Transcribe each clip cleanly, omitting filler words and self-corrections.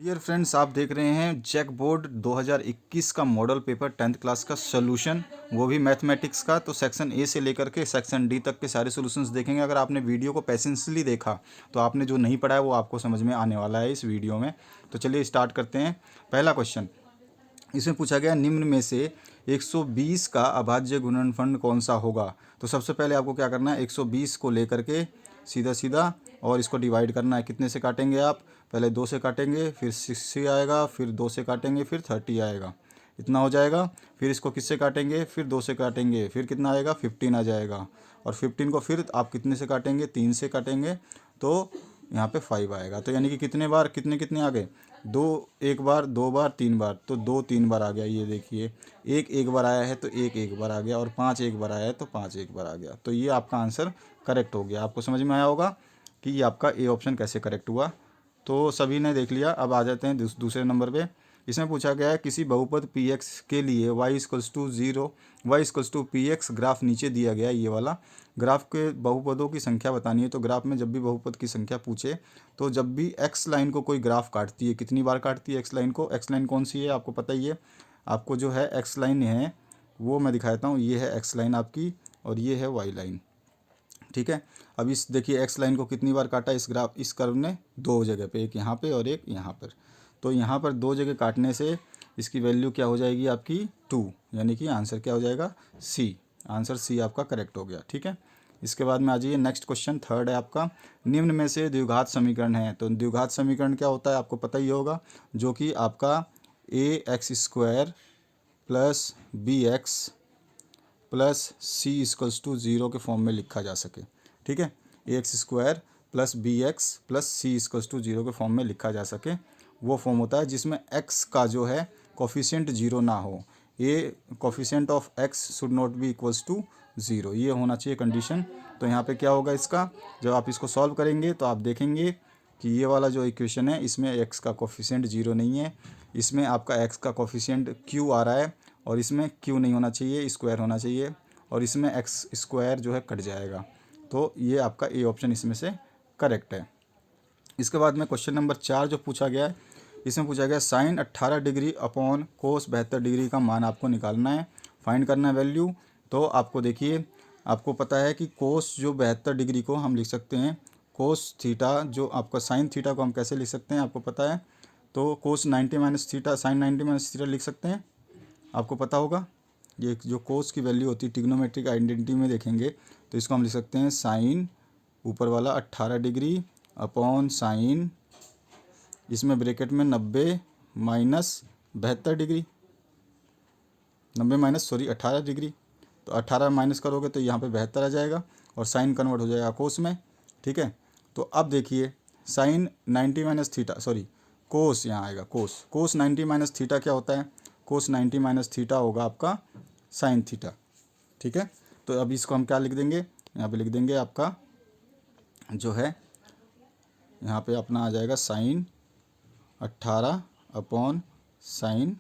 Dear friends, आप देख रहे हैं जैक बोर्ड 2021 का मॉडल पेपर 10th क्लास का सोल्यूशन, वो भी मैथमेटिक्स का। तो सेक्शन ए से लेकर के सेक्शन डी तक के सारे सॉल्यूशंस देखेंगे। अगर आपने वीडियो को पेशेंसली देखा तो आपने जो नहीं पढ़ा है वो आपको समझ में आने वाला है इस वीडियो में। तो चलिए स्टार्ट करते हैं। पहला क्वेश्चन इसमें पूछा गया, निम्न में से 120 का अभाज्य गुणनफल कौन सा होगा। तो सबसे पहले आपको क्या करना है, 120 को लेकर के सीधा सीधा और इसको डिवाइड करना है। कितने से काटेंगे आप, पहले 2 से काटेंगे, फिर 60 आएगा, फिर 2 से काटेंगे, फिर 30 आएगा, इतना हो जाएगा। फिर इसको किससे काटेंगे, फिर 2 से काटेंगे, फिर कितना आएगा, 15 आ जाएगा। और 15 को फिर आप कितने से काटेंगे, 3 से काटेंगे, तो यहाँ पे 5 आएगा। तो यानी कि कितने बार, कितने कितने आ गए, दो एक बार, 2 बार, 3 बार, तो 2 3 बार आ गया। ये देखिए, एक बार आया है तो एक बार आ गया, और 5 एक बार आया है तो 5 एक बार आ गया। तो ये आपका आंसर करेक्ट हो गया। आपको समझ में आया होगा कि ये आपका ए ऑप्शन कैसे करेक्ट हुआ। तो सभी ने देख लिया। अब आ जाते हैं दूसरे नंबर पे। इसमें पूछा गया है, किसी बहुपद पी एक्स के लिए y=0, y=px ग्राफ नीचे दिया गया है। ये वाला ग्राफ के बहुपदों की संख्या बतानी है। तो ग्राफ में जब भी बहुपद की संख्या पूछे तो जब भी एक्स लाइन को कोई ग्राफ काटती है, कितनी बार काटती है एक्स लाइन को, एक्स लाइन कौन सी है आपको पता ही है। आपको जो है एक्स लाइन है वो मैं दिखाता हूँ। ये है एक्स लाइन आपकी और ये है वाई लाइन, ठीक है। अब इस देखिए एक्स लाइन को कितनी बार काटा इस ग्राफ, इस कर्व ने, 2 जगह पे, एक यहाँ पे और एक यहाँ पर। तो यहाँ पर 2 जगह काटने से इसकी वैल्यू क्या हो जाएगी आपकी, 2, यानी कि आंसर क्या हो जाएगा, सी। आंसर सी आपका करेक्ट हो गया, ठीक है। इसके बाद में आ जाइए नेक्स्ट क्वेश्चन, थर्ड है आपका, निम्न में से द्विघात समीकरण है। तो द्विघात समीकरण क्या होता है आपको पता ही होगा, जो कि आपका ax² plus bx plus c=0 के फॉर्म में लिखा जा सके, ठीक है। ax² plus bx plus c=0 के फॉर्म में लिखा जा सके, वो फॉर्म होता है जिसमें x का जो है कोफिशिएंट 0 ना हो। A coefficient of x should not be equals to 0, ये होना चाहिए कंडीशन। तो यहाँ पे क्या होगा इसका, जब आप इसको सॉल्व करेंगे तो आप देखेंगे कि ये वाला जो इक्वेशन है इसमें x का कोफिशिएंट 0 नहीं है, इसमें आपका x का कोफिशिएंट q आ रहा है, और इसमें q नहीं होना चाहिए, स्क्वायर होना चाहिए, और इसमें x² जो है कट जाएगा। तो ये आपका ए ऑप्शन इसमें से करेक्ट है। इसके बाद में क्वेश्चन नंबर 4 जो पूछा गया है, इसमें पूछा गया sine 18 degree upon cos 72 degree का मान आपको निकालना है, फाइंड करना है वैल्यू। तो आपको देखिए, आपको पता है कि कोस जो 72 डिग्री को हम लिख सकते हैं कोस थीटा, जो आपका साइन थीटा को हम कैसे लिख सकते हैं आपको पता है। तो cos 90 minus theta, sine 90 minus theta लिख सकते हैं, आपको पता होगा। ये जो कोस की वैल्यू होती है ट्रिग्नोमेट्रिक आइडेंटिटी में देखेंगे तो इसको हम लिख सकते हैं साइन ऊपर वाला 18 डिग्री अपॉन साइन, इसमें ब्रैकेट में 90 माइनस 72 डिग्री, 90 माइनस 18 डिग्री। तो 18 माइनस करोगे तो यहाँ पे 72 आ जाएगा और साइन कन्वर्ट हो जाएगा कोस में, ठीक है। तो अब देखिए साइन 90 माइनस थीटा, सॉरी कोस यहाँ आएगा, कोस 90 माइनस थीटा क्या होता है, कोस 90 माइनस थीटा होगा आपका साइन थीटा, ठीक है। तो अब इसको हम क्या लिख देंगे, यहाँ पे लिख देंगे आपका जो है, यहाँ पे अपना आ जाएगा साइन 18 अपॉन साइन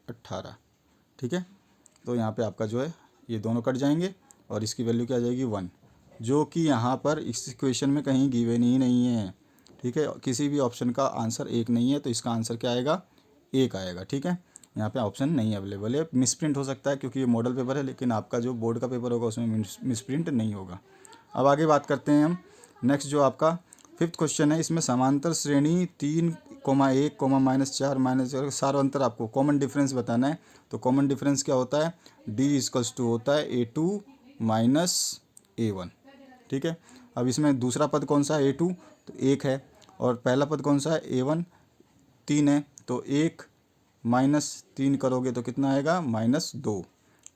18, ठीक है। तो यहाँ पे आपका जो है ये दोनों कट जाएंगे और इसकी वैल्यू क्या आ जाएगी 1, जो कि यहाँ पर इस इक्वेशन में कहीं गिवन ही नहीं है, ठीक है। किसी भी ऑप्शन का आंसर 1 नहीं है, तो इसका आंसर क्या आएगा, 1 आएगा, ठीक है। यहाँ पे ऑप्शन नहीं अवेलेबल है। मिसप्रिंट हो सकता है क्योंकि ये मॉडल पेपर है, लेकिन आपका जो बोर्ड का पेपर होगा उसमें मिसप्रिंट नहीं होगा। अब आगे बात करते हैं हम नेक्स्ट, जो आपका 5th क्वेश्चन है। इसमें समांतर श्रेणी 3,1, -4 सारांतर आपको कॉमन डिफरेंस बताना है। तो कॉमन डिफरेंस क्या होता है, D होता है A2 माइनस A1, ठीक है। अब इसमें दूसरा पद कौन सा है, A2 तो 1 है, और पहला पद कौन सा है A1, 3 है। तो 1 माइनस 3 करोगे तो कितना आएगा, -2।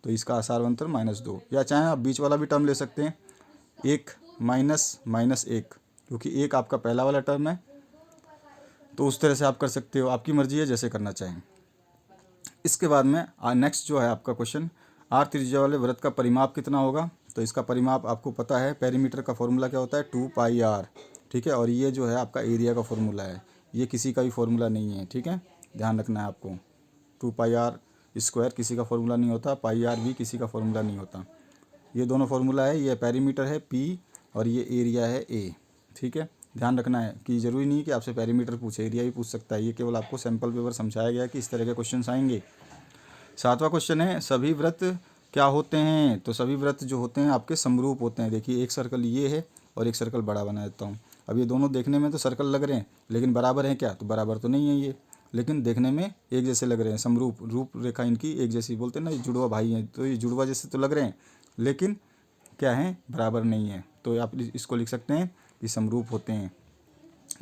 तो इसका सारांतर -2, या चाहे आप बीच वाला भी टर्म ले सकते हैं, 1 माइनस -1, क्योंकि 1 आपका पहला वाला टर्म है। तो उस तरह से आप कर सकते हो, आपकी मर्जी है जैसे करना चाहें। इसके बाद में नेक्स्ट जो है आपका क्वेश्चन, आर त्रिज्या वाले वृत्त का परिमाप कितना होगा। तो इसका परिमाप आपको पता है, पेरीमीटर का फॉर्मूला क्या होता है, 2πr, ठीक है। और ये जो है आपका एरिया का फॉर्मूला है, ये किसी का भी फॉर्मूला नहीं है, ठीक है, ध्यान रखना है आपको। 2πr² किसी का फॉर्मूला नहीं होता, πr भी किसी का फॉर्मूला नहीं होता। ये दोनों फॉर्मूला है, ये पेरीमीटर है P और ये एरिया है A, ठीक है। ध्यान रखना है कि ज़रूरी नहीं है कि आपसे पेरीमीटर पूछे, एरिया भी पूछ सकता है। ये केवल आपको सैम्पल पेपर समझाया गया है कि इस तरह के क्वेश्चन आएंगे। 7वां क्वेश्चन है सभी व्रत क्या होते हैं। तो सभी व्रत जो होते हैं आपके समरूप होते हैं। देखिए एक सर्कल ये है और एक सर्कल बड़ा बना देता हूँ। अब ये दोनों देखने में तो सर्कल लग रहे हैं, लेकिन बराबर हैं क्या? तो बराबर तो नहीं है ये, लेकिन देखने में एक जैसे लग रहे हैं। समरूप, रूप रेखा इनकी एक जैसी, बोलते हैं ना ये जुड़वा भाई हैं, तो ये जुड़वा जैसे तो लग रहे हैं, लेकिन क्या है? बराबर नहीं है। तो आप इसको लिख सकते हैं कि समरूप होते हैं।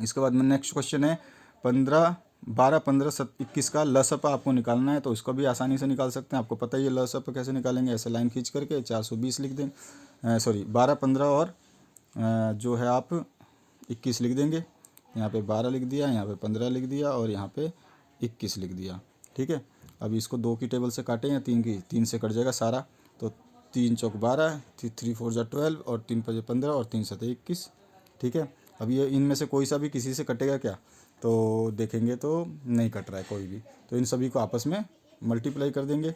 इसके बाद में नेक्स्ट क्वेश्चन है 12, 15, 21 का लसप आपको निकालना है। तो इसको भी आसानी से निकाल सकते हैं, आपको पता ही है लसप कैसे निकालेंगे। ऐसे लाइन खींच करके 420 लिख दें, सॉरी 12, 15 और जो है आप 21 लिख देंगे। यहाँ पे 12 लिख दिया, यहाँ पे 15 लिख दिया और यहाँ पे 21 लिख दिया। ठीक है, अब इसको 2 की टेबल से काटें या 3 की, 3 से कट जाएगा सारा। तो 3 चौक 12, 3 4 जा 12 और 3 5 15 और 3 7 21। ठीक है, अब ये इनमें से कोई सा भी किसी से कटेगा क्या? तो देखेंगे तो नहीं कट रहा है कोई भी। तो इन सभी को आपस में मल्टीप्लाई कर देंगे।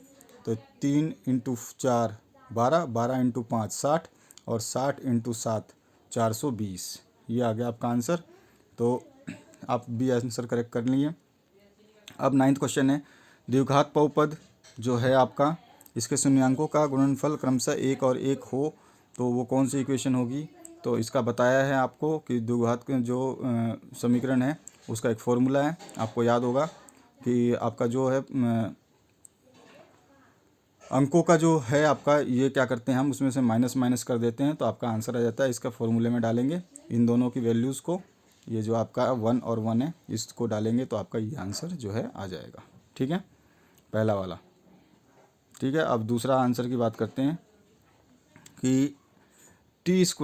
तो 3 × 4 12, 12 × 5 60 और 60 × 7 420। ये आ गया आपका आंसर। तो आप भी आंसर करेक्ट कर लिए। अब 9वां क्वेश्चन है द्विघात बहुपद जो है आपका, इसके शून्यांकों का गुणनफल क्रमशः 1 और 1 हो तो वो कौन सी इक्वेशन होगी? तो इसका बताया है आपको कि द्विघात के जो समीकरण है उसका एक फॉर्मूला है। आपको याद होगा कि आपका जो है अंकों का जो है आपका, ये क्या करते हैं हम उसमें से माइनस माइनस कर देते हैं तो आपका आंसर आ जाता है। इसका फॉर्मूले में डालेंगे इन दोनों की वैल्यूज़ को, ये जो आपका 1 और 1 है इसको डालेंगे तो आपका ये आंसर जो है आ जाएगा। ठीक है, पहला वाला। ठीक है, अब दूसरा आंसर की बात करते हैं कि t² =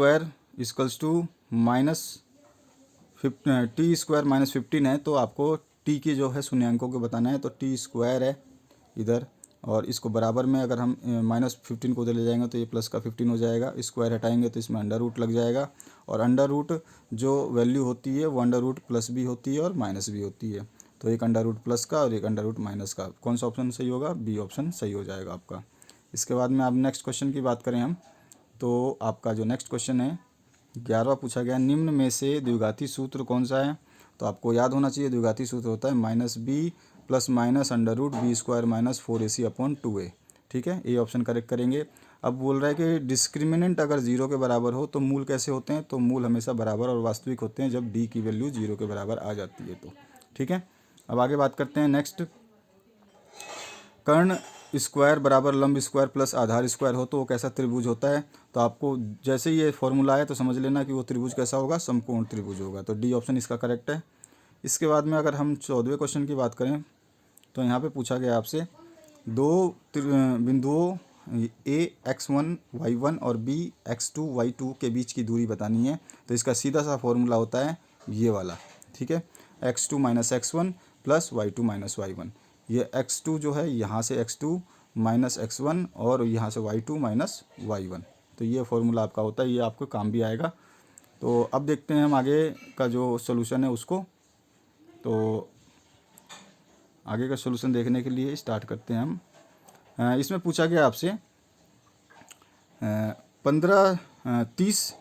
-15 है। तो आपको t की जो है शून्यांकों को बताना है। तो t² है इधर, और इसको बराबर में अगर हम -15 को उधर ले जाएंगे तो ये प्लस का 15 हो जाएगा। स्क्वायर हटाएंगे तो इसमें अंडर रूट लग जाएगा, और अंडर रूट जो वैल्यू होती है वो अंडर रूट प्लस भी होती है और माइनस भी होती है। तो एक अंडर रूट प्लस का और एक अंडर रूट माइनस का, कौन सा ऑप्शन सही होगा? बी ऑप्शन सही हो जाएगा आपका। इसके बाद में आप नेक्स्ट क्वेश्चन की बात करें हम, तो आपका जो नेक्स्ट क्वेश्चन है 11वां पूछा गया निम्न में से द्विघाती सूत्र कौन सा है? तो आपको याद होना चाहिए द्विघाती सूत्र होता है -b ± (b² - 4ac/2a)। ठीक है, ये ऑप्शन करेक्ट करेंगे। अब बोल रहा है कि डिस्क्रिमिनेंट अगर 0 के बराबर हो तो मूल कैसे होते हैं? तो मूल हमेशा बराबर और वास्तविक होते हैं जब d की वैल्यू 0 के बराबर आ जाती है तो। ठीक है, अब आगे बात करते हैं नेक्स्ट। कर्ण स्क्वायर बराबर लंब स्क्वायर प्लस आधार स्क्वायर हो तो वो कैसा त्रिभुज होता है? तो आपको जैसे ही ये फॉर्मूला है तो समझ लेना कि वो त्रिभुज कैसा होगा? समकोण त्रिभुज होगा। तो डी ऑप्शन इसका करेक्ट है। इसके बाद में अगर हम 14वें क्वेश्चन की बात करें तो यहाँ पे पूछा गया आपसे दो बिंदुओं a x1 y1 और b x2 y2 के बीच की दूरी बतानी है। तो इसका सीधा सा फॉर्मूला होता है ये वाला। ठीक है, x2 - x1 + y2 - y1। ये x2 जो है यहाँ से x2 - x1 और यहाँ से y2 - y1। तो ये फॉर्मूला आपका होता है, ये आपको काम भी आएगा। तो अब देखते हैं हम आगे का जो सोल्यूशन है उसको। तो आगे का सोल्यूशन देखने के लिए स्टार्ट करते हैं हम। इसमें पूछा गया आपसे 30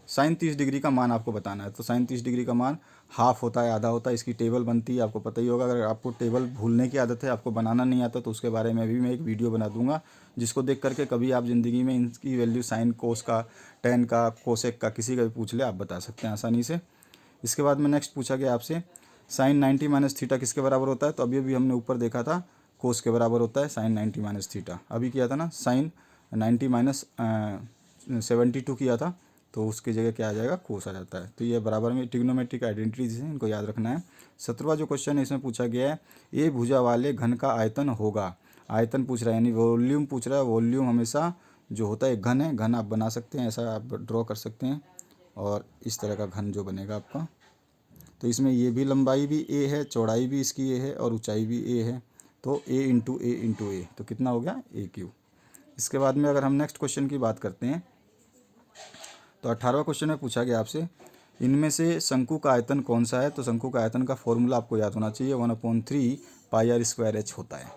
sin 30 डिग्री का मान आपको बताना है। तो sin 30 डिग्री का मान हाफ होता है, आधा होता है। इसकी टेबल बनती है, आपको पता ही होगा। अगर आपको टेबल भूलने की आदत है, आपको बनाना नहीं आता, तो उसके बारे में भी मैं एक वीडियो बना दूंगा, जिसको देख करके कभी आप ज़िंदगी में इनकी वैल्यू साइन कोस का, टेन का, कोसेक का, किसी का भी पूछ ले आप बता सकते हैं आसानी से। इसके बाद में नेक्स्ट पूछा गया आपसे sin 90 - थीटा किसके बराबर होता है? तो अभी अभी हमने ऊपर देखा था कोस के बराबर होता है sin 90 - थीटा। अभी किया था ना sin 90 - 72 किया था, तो उसकी जगह क्या आ जाएगा? कोस आ जाता है। तो ये बराबर में ट्रिग्नोमेट्रिक आइडेंटिटीज हैं, इनको याद रखना है। 17वां जो क्वेश्चन है इसमें पूछा गया है ए भुजा वाले घन का आयतन होगा। आयतन पूछ रहा है, यानी वॉल्यूम पूछ रहा है। वॉल्यूम हमेशा जो होता है घन है, घन आप बना सकते हैं, ऐसा आप ड्रॉ कर सकते हैं, और इस तरह का घन जो बनेगा आपका। तो इसमें ये भी लंबाई भी a है, चौड़ाई भी इसकी a है और ऊंचाई भी a है। तो a × a × a, तो कितना हो गया? a³। इसके बाद में अगर हम नेक्स्ट क्वेश्चन की बात करते हैं तो 18वां क्वेश्चन में पूछा गया आपसे इनमें से शंकु का आयतन कौन सा है? तो शंकु का आयतन का फॉर्मूला आपको याद होना चाहिए, 1/3 πr² h होता है।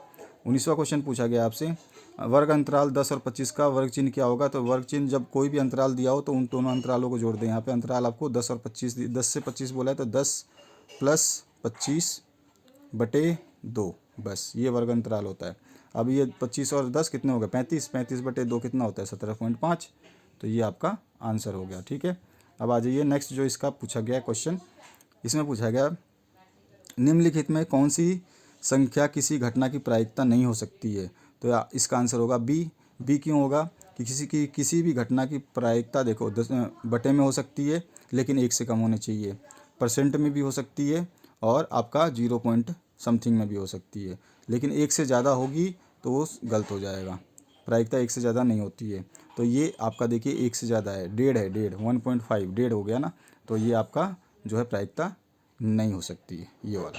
19वां क्वेश्चन पूछा गया आपसे वर्ग अंतराल 10 और 25 का वर्ग चिन्ह क्या होगा? तो वर्ग चिन्ह जब कोई भी अंतराल दिया हो तो उन दोनों अंतरालों को जोड़ दें। यहाँ पे अंतराल आपको 10 और 25 10 से 25 बोला है तो 10 प्लस 25/2, बस ये वर्ग अंतराल होता है। अब ये 25 और 10 कितने हो गए? 35, 35/2 कितना होता है? 17.5। तो ये आपका आंसर हो गया। ठीक है, अब आ जाइए नेक्स्ट जो इसका पूछा गया क्वेश्चन। इसमें पूछा गया निम्नलिखित में कौन सी संख्या किसी घटना की प्रायिकता नहीं हो सकती है? तो इसका आंसर होगा बी। बी क्यों होगा? कि किसी भी घटना की प्रायिकता देखो 10 बटे में हो सकती है लेकिन 1 से कम होनी चाहिए, परसेंट में भी हो सकती है और आपका 0 पॉइंट समथिंग में भी हो सकती है, लेकिन 1 से ज़्यादा होगी तो वो गलत हो जाएगा। प्रायिकता 1 से ज़्यादा नहीं होती है। तो ये आपका देखिए 1 से ज़्यादा है, 1.5 1.5 हो गया ना, तो ये आपका जो है प्रायिकता नहीं हो सकती है, ये वाला।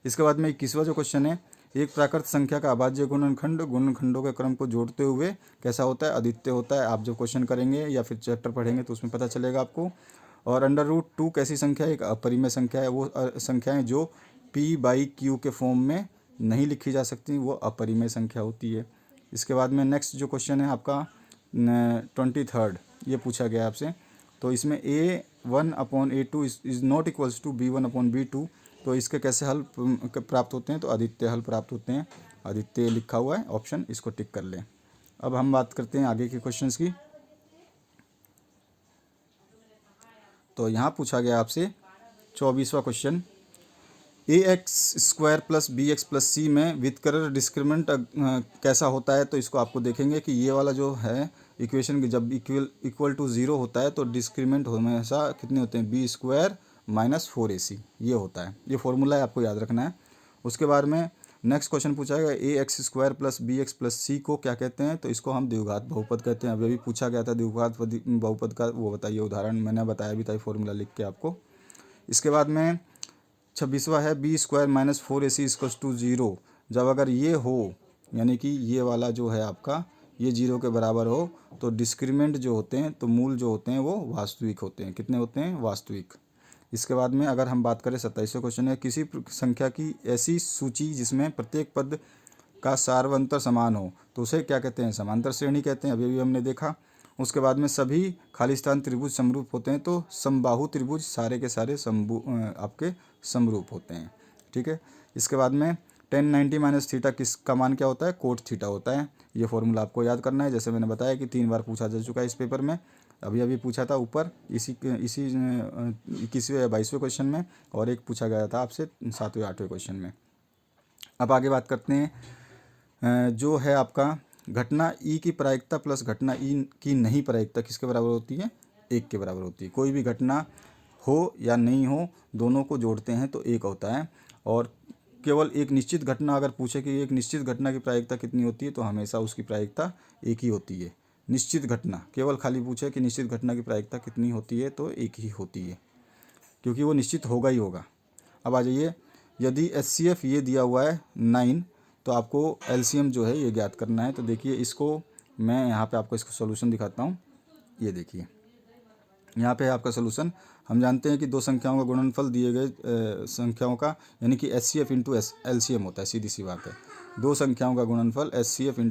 इसके बाद में 21वां जो क्वेश्चन है, एक प्राकृत संख्या का अभाज्य गुणनखंडों के क्रम को जोड़ते हुए कैसा होता है? अद्वितीय होता है। आप जब क्वेश्चन करेंगे या फिर चैप्टर पढ़ेंगे तो उसमें पता चलेगा आपको। और अंडर रूट 2 कैसी संख्या है? एक अपरिमेय संख्या है। वो संख्याएं जो p/q के फॉर्म में नहीं लिखी जा सकती, वो अपरिमेय संख्या होती है। इसके बाद में नेक्स्ट जो क्वेश्चन है आपका 23rd, ये पूछा गया आपसे। तो इसमें a1/a2 is not equals to b1/b2, तो इसके कैसे हल प्राप्त होते हैं? तो अद्वितीय हल प्राप्त होते हैं। अद्वितीय लिखा हुआ है ऑप्शन, इसको टिक कर लें। अब हम बात करते हैं आगे के क्वेश्चंस की। तो यहाँ पूछा गया आपसे 24वां क्वेश्चन, ax² + bx + c में व्युत्क्रम डिस्क्रिमिनेंट कैसा होता है? तो इसको आपको देखेंगे कि ये वाला जो है इक्वेशन की जब इक्वल टू 0 होता है तो डिस्क्रिमिनेंट हमेशा कितने होते हैं? b² - 4ac, ये होता है। ये फॉर्मूला है, आपको याद रखना है। उसके बाद में नेक्स्ट क्वेश्चन पूछा गया ax² + bx + c को क्या कहते हैं? तो इसको हम द्विघात बहुपद कहते हैं। अभी अभी पूछा गया था द्विघात बहुपद का, वो बताइए उदाहरण, मैंने बताया भी था फॉर्मूला लिख के आपको। इसके बाद में 26वां है b² - 4ac = 0। जब अगर ये हो, यानी कि ये वाला जो है आपका ये 0 के बराबर हो, तो डिस्क्रिमिनेंट जो होते हैं, तो मूल जो होते हैं वो वास्तविक होते हैं। कितने होते हैं? वास्तविक। इसके बाद में अगर हम बात करें 27वें क्वेश्चन है, किसी संख्या की ऐसी सूची जिसमें प्रत्येक पद का सार्वंतर समान हो तो उसे क्या कहते हैं? समांतर श्रेणी कहते हैं। अभी अभी हमने देखा। उसके बाद में सभी खाली स्थान त्रिभुज समरूप होते हैं तो समबाहु त्रिभुज सारे के सारे आपके समरूप होते हैं। ठीक है, इसके बाद में tan 90 - θ किसका मान क्या होता है? कोट थीटा होता है। ये फॉर्मूला आपको याद करना है, जैसे मैंने बताया कि 3 बार पूछा जा चुका है इस पेपर में। अभी अभी पूछा था ऊपर इसी 21वें या 22वें क्वेश्चन में, और एक पूछा गया था आपसे 7वें 8वें क्वेश्चन में। अब आगे बात करते हैं जो है आपका घटना ई की प्रायिकता प्लस घटना ई की नहीं प्रायिकता किसके बराबर होती है? 1 के बराबर होती है। कोई भी घटना हो या नहीं हो, दोनों को जोड़ते हैं तो 1 होता है। और केवल एक निश्चित घटना अगर पूछे कि एक निश्चित घटना की प्रायिकता कितनी होती है, तो हमेशा उसकी प्रायिकता 1 ही होती है। निश्चित घटना केवल खाली पूछे कि निश्चित घटना की प्रायिकता कितनी होती है, तो 1 ही होती है, क्योंकि वो निश्चित होगा ही होगा। अब आ जाइए, यदि HCF ये दिया हुआ है 9, तो आपको LCM जो है ये ज्ञात करना है। तो देखिए, इसको मैं यहाँ पे आपको इसका सोल्यूशन दिखाता हूँ। ये देखिए, यहाँ पे है आपका सोल्यूशन। हम जानते हैं कि दो संख्याओं का गुणनफल दिए गए संख्याओं का, यानी कि HCF × LCM होता है। सीधी सी बात है, दो संख्याओं का गुणनफल HCF ×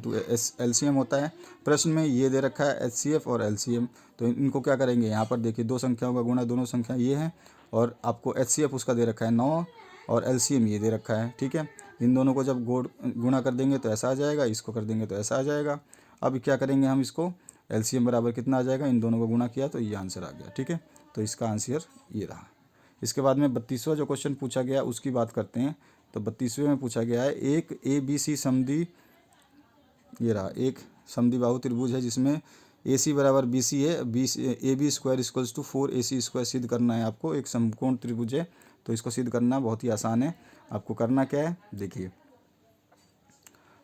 LCM होता है। प्रश्न में ये दे रखा है HCF और LCM, तो इनको क्या करेंगे? यहाँ पर देखिए, दो संख्याओं का गुणा, दोनों संख्या ये हैं, और आपको HCF उसका दे रखा है 9 और LCM ये दे रखा है। ठीक है, इन दोनों को जब गुणा कर देंगे तो ऐसा आ जाएगा, इसको कर देंगे तो ऐसा आ जाएगा। अब क्या करेंगे हम इसको? LCM बराबर कितना आ जाएगा? इन दोनों को गुणा किया तो ये आंसर आ गया। ठीक है, तो इसका आंसर ये रहा। इसके बाद में 32वां जो क्वेश्चन पूछा गया उसकी बात करते हैं। तो 32वें में पूछा गया है, एक ABC समद्वि, ये रहा, एक समद्विबाहु त्रिभुज है जिसमें AC बराबर BC है, AB² = 4AC² सिद्ध करना है आपको। एक समकोण त्रिभुज है, तो इसको सिद्ध करना बहुत ही आसान है। आपको करना क्या है? देखिए,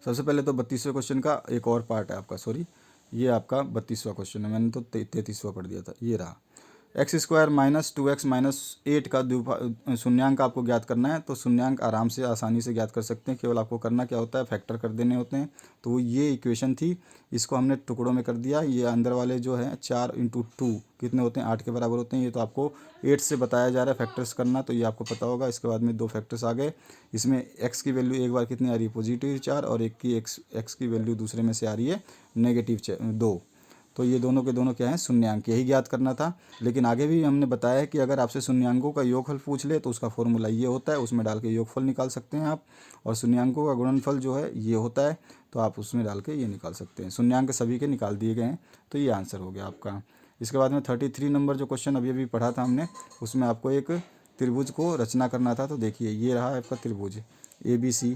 सबसे पहले तो 32वें क्वेश्चन का एक और पार्ट है आपका, सॉरी, ये आपका 32वां क्वेश्चन है, मैंने तो 33वां पढ़ दिया था। ये रहा, x square minus 2x minus 8 का शून्यांक आपको ज्ञात करना है। तो शून्यांक आराम से आसानी से ज्ञात कर सकते हैं, केवल आपको करना क्या होता है, फैक्टर कर देने होते हैं। तो ये इक्वेशन थी, इसको हमने टुकड़ों में कर दिया। ये अंदर वाले जो है 4 इंटू 2 कितने होते हैं, 8 के बराबर होते हैं। ये तो आपको 8 से बताया जा रहा है फैक्टर्स करना, तो ये आपको पता होगा। इसके बाद में 2 फैक्टर्स आ गए। इसमें एक्स की वैल्यू एक बार कितनी आ रही है, +4, और एक की एक्स की वैल्यू दूसरे में से आ रही है -2। तो ये दोनों के दोनों क्या हैं, शून्यांक। यही ज्ञात करना था। लेकिन आगे भी हमने बताया है कि अगर आपसे शून्यांकों का योगफल पूछ ले तो उसका फॉर्मूला ये होता है, उसमें डाल के योगफल निकाल सकते हैं आप। और शून्यांकों का गुणनफल जो है ये होता है, तो आप उसमें डाल के ये निकाल सकते हैं। शून्यांक सभी के निकाल दिए गए हैं, तो ये आंसर हो गया आपका। इसके बाद में 33 नंबर जो क्वेश्चन अभी अभी पढ़ा था हमने, उसमें आपको एक त्रिभुज को रचना करना था। तो देखिए ये रहा आपका त्रिभुज ABC,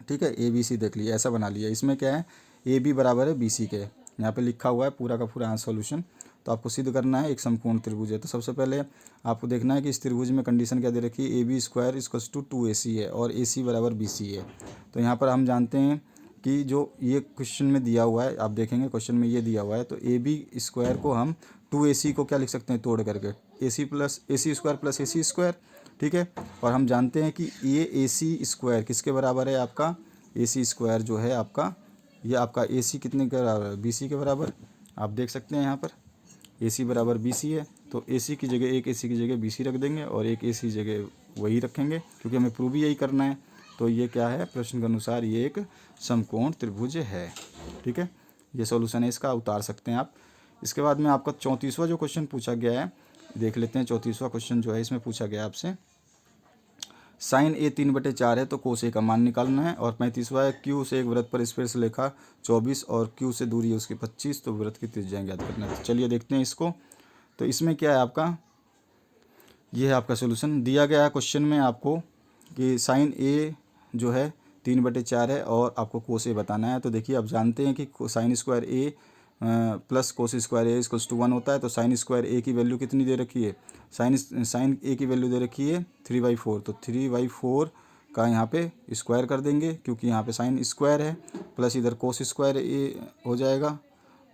ठीक है। ABC देख लीजिए, ऐसा बना लिया। इसमें क्या है, AB बराबर है BC के, यहाँ पे लिखा हुआ है पूरा का पूरा सॉल्यूशन। तो आपको सिद्ध करना है एक समकोण त्रिभुज है। तो सबसे पहले आपको देखना है कि इस त्रिभुज में कंडीशन क्या दे रखी है, AB square equals to 2AC है और AC बराबर BC है। तो यहाँ पर हम जानते हैं कि जो ये क्वेश्चन में दिया हुआ है, आप देखेंगे क्वेश्चन में ये दिया हुआ है, तो AB स्क्वायर को हम 2AC को क्या लिख सकते हैं, तोड़ करके AC square plus AC square, ठीक है। और हम जानते हैं कि ये AC स्क्वायर किसके बराबर है, आपका AC स्क्वायर जो है आपका, ये आपका AC कितने के बराबर है, BC के बराबर। आप देख सकते हैं यहाँ पर AC बराबर BC है, तो AC की जगह, एक AC की जगह BC रख देंगे और एक AC जगह वही रखेंगे, क्योंकि हमें प्रूव ही यही करना है। तो ये क्या है, प्रश्न के अनुसार ये एक समकोण त्रिभुज है, ठीक है। ये सॉल्यूशन है इसका, उतार सकते हैं आप। इसके बाद में आपका 34वां जो क्वेश्चन पूछा गया है, देख लेते हैं। 34वां क्वेश्चन जो है इसमें पूछा गया आपसे, साइन A 3/4 है तो कोस A का मान निकालना है। और 35वां है, क्यू से एक वृत्त पर स्पर्श रेखा 24 और क्यू से दूरी है उसकी 25, तो वृत्त की त्रिज्या ज्ञात करना है। तो चलिए देखते हैं इसको। तो इसमें क्या है आपका, ये है आपका सोल्यूशन दिया गया है क्वेश्चन में आपको कि साइन A जो है 3/4 है और आपको कोस A बताना है। तो देखिए आप जानते हैं कि sine square A plus cos square A equals to 1 होता है। तो साइन स्क्वायर A की वैल्यू कितनी दे रखी है, साइन A की वैल्यू दे रखी है 3/4। तो 3/4 का यहाँ पे स्क्वायर कर देंगे, क्योंकि यहाँ पे साइन स्क्वायर है, प्लस इधर कोस स्क्वायर A हो जाएगा